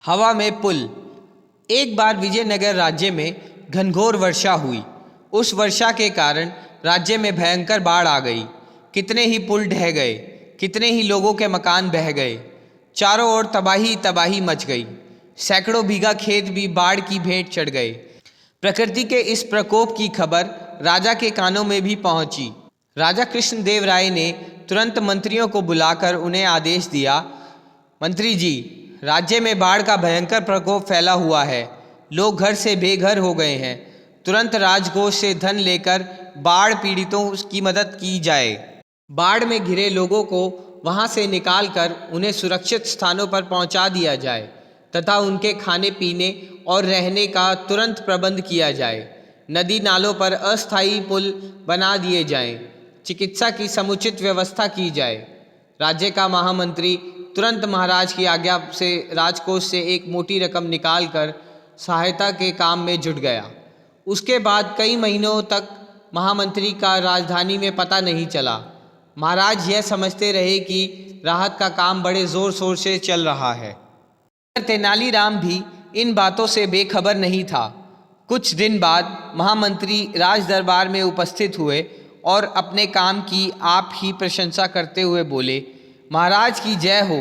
हवा में पुल। एक बार विजयनगर राज्य में घनघोर वर्षा हुई। उस वर्षा के कारण राज्य में भयंकर बाढ़ आ गई। कितने ही पुल ढह गए, कितने ही लोगों के मकान बह गए। चारों ओर तबाही तबाही मच गई। सैकड़ों बीघा खेत भी बाढ़ की भेंट चढ़ गए। प्रकृति के इस प्रकोप की खबर राजा के कानों में भी पहुंची। राजा कृष्णदेव राय ने तुरंत मंत्रियों को बुलाकर उन्हें आदेश दिया, मंत्री जी, राज्य में बाढ़ का भयंकर प्रकोप फैला हुआ है। लोग घर से बेघर हो गए हैं। तुरंत राजकोष से धन लेकर बाढ़ पीड़ितों की मदद की जाए। बाढ़ में घिरे लोगों को वहां से निकालकर उन्हें सुरक्षित स्थानों पर पहुंचा दिया जाए तथा उनके खाने पीने और रहने का तुरंत प्रबंध किया जाए। नदी नालों पर अस्थायी पुल बना दिए जाएं। चिकित्सा की समुचित व्यवस्था की जाए। राज्य का महामंत्री तुरंत महाराज की आज्ञा से राजकोष से एक मोटी रकम निकालकर सहायता के काम में जुट गया। उसके बाद कई महीनों तक महामंत्री का राजधानी में पता नहीं चला। महाराज यह समझते रहे कि राहत का काम बड़े जोर शोर से चल रहा है। तेनालीराम भी इन बातों से बेखबर नहीं था। कुछ दिन बाद महामंत्री राज दरबार में उपस्थित हुए और अपने काम की आप ही प्रशंसा करते हुए बोले, महाराज की जय हो।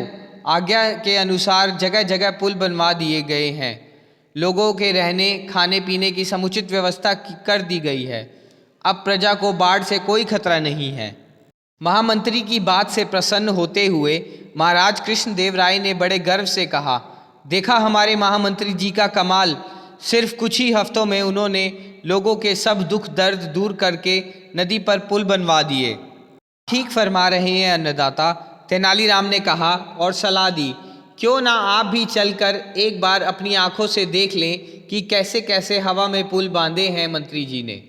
आज्ञा के अनुसार जगह जगह पुल बनवा दिए गए हैं। लोगों के रहने खाने पीने की समुचित व्यवस्था कर दी गई है। अब प्रजा को बाढ़ से कोई खतरा नहीं है। महामंत्री की बात से प्रसन्न होते हुए महाराज कृष्णदेव राय ने बड़े गर्व से कहा, देखा हमारे महामंत्री जी का कमाल। सिर्फ कुछ ही हफ्तों में उन्होंने लोगों के सब दुख दर्द दूर करके नदी पर पुल बनवा दिए। ठीक फरमा रहे हैं अन्नदाता, तेनालीराम ने कहा और सलाह दी, क्यों ना आप भी चलकर एक बार अपनी आंखों से देख लें कि कैसे कैसे हवा में पुल बांधे हैं मंत्री जी ने।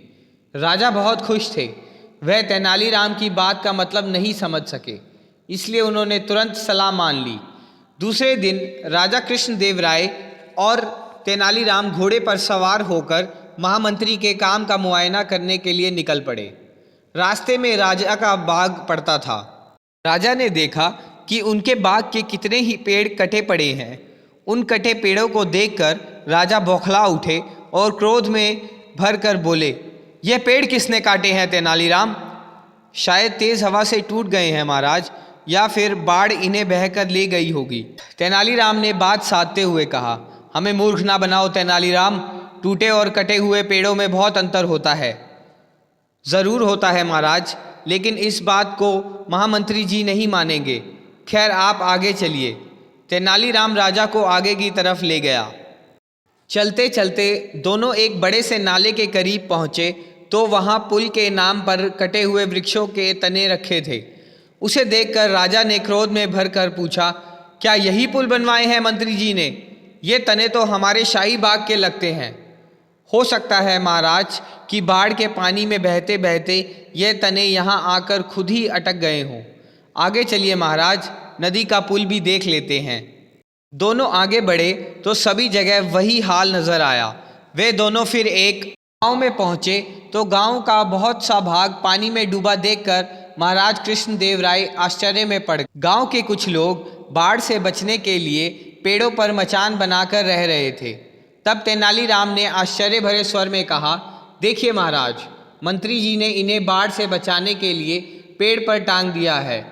राजा बहुत खुश थे। वह तेनालीराम की बात का मतलब नहीं समझ सके, इसलिए उन्होंने तुरंत सलाह मान ली। दूसरे दिन राजा कृष्णदेव राय और तेनालीराम घोड़े पर सवार होकर महामंत्री के काम का मुआयना करने के लिए निकल पड़े। रास्ते में राजा का बाग पड़ता था। राजा ने देखा कि उनके बाग के कितने ही पेड़ कटे पड़े हैं। उन कटे पेड़ों को देखकर राजा बौखला उठे और क्रोध में भरकर बोले, यह पेड़ किसने काटे हैं तेनालीराम? शायद तेज हवा से टूट गए हैं महाराज, या फिर बाढ़ इन्हें बहकर ले गई होगी। तेनालीराम ने बात साधते हुए कहा, हमें मूर्ख ना बनाओ तेनालीराम, टूटे और कटे हुए पेड़ों में बहुत अंतर होता है। ज़रूर होता है महाराज, लेकिन इस बात को महामंत्री जी नहीं मानेंगे। खैर आप आगे चलिए। तेनालीराम राजा को आगे की तरफ ले गया। चलते चलते दोनों एक बड़े से नाले के करीब पहुँचे तो वहाँ पुल के नाम पर कटे हुए वृक्षों के तने रखे थे। उसे देखकर राजा ने क्रोध में भरकर पूछा, क्या यही पुल बनवाए हैं मंत्री जी ने? ये तने तो हमारे शाही बाग के लगते हैं। हो सकता है महाराज कि बाढ़ के पानी में बहते बहते ये तने यहाँ आकर खुद ही अटक गए हों। आगे चलिए महाराज, नदी का पुल भी देख लेते हैं। दोनों आगे बढ़े तो सभी जगह वही हाल नजर आया। वे दोनों फिर एक गांव में पहुँचे तो गांव का बहुत सा भाग पानी में डूबा देखकर महाराज कृष्णदेव राय आश्चर्य में पड़ गए। गाँव के कुछ लोग बाढ़ से बचने के लिए पेड़ों पर मचान बनाकर रह रहे थे। तब तेनालीराम ने आश्चर्य भरे स्वर में कहा, देखिए महाराज, मंत्री जी ने इन्हें बाढ़ से बचाने के लिए पेड़ पर टांग दिया है,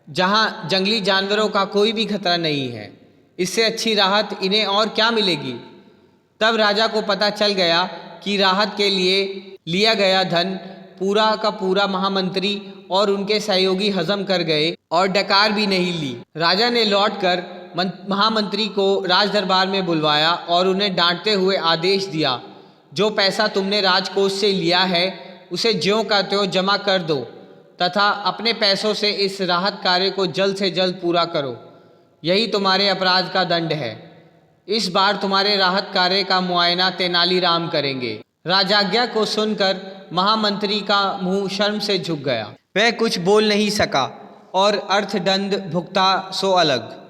जहां जंगली जानवरों का कोई भी खतरा नहीं है। इससे अच्छी राहत इन्हें और क्या मिलेगी? तब राजा को पता चल गया कि राहत के लिए लिया गया धन पूरा का पूरा महामंत्री और उनके सहयोगी हजम कर गए और डकार भी नहीं ली। राजा ने लौटकर महामंत्री को राज दरबार में बुलवाया और उन्हें डांटते हुए आदेश दिया, जो पैसा तुमने राजकोष से लिया है उसे ज्यों का त्यों जमा कर दो तथा अपने पैसों से इस राहत कार्य को जल्द से जल्द पूरा करो। यही तुम्हारे अपराध का दंड है। इस बार तुम्हारे राहत कार्य का मुआयना तेनालीराम करेंगे। राजाज्ञा को सुनकर महामंत्री का मुंह शर्म से झुक गया। वह कुछ बोल नहीं सका और अर्थदंड भुगता सो अलग।